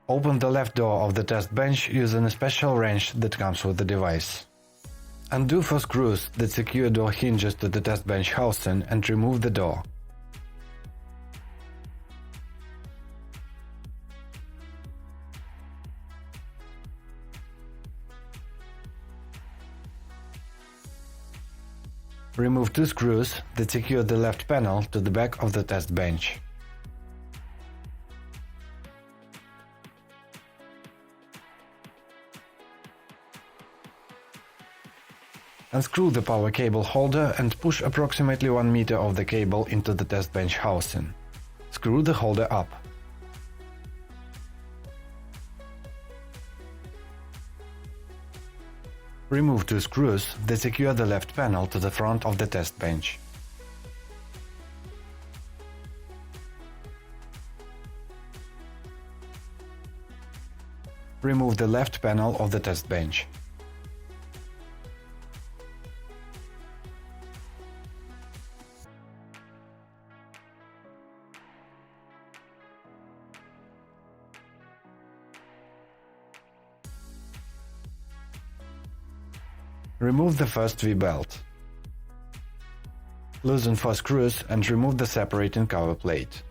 Open the left door of the test bench using a special wrench that comes with the device. Undo 4 screws that secure door hinges to the test bench housing and remove the door. Remove 2 screws that secure the left panel to the back of the test bench. Unscrew the power cable holder and push approximately 1 meter of the cable into the test bench housing. Screw the holder up. Remove 2 screws that secure the left panel to the front of the test bench. Remove the left panel of the test bench. Remove the first V-belt. Loosen 4 screws and remove the separating cover plate.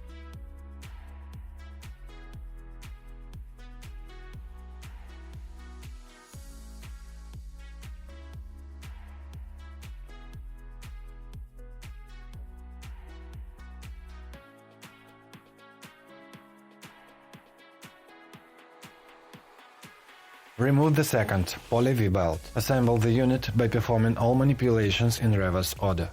Remove the second, poly V-belt. Assemble the unit by performing all manipulations in reverse order.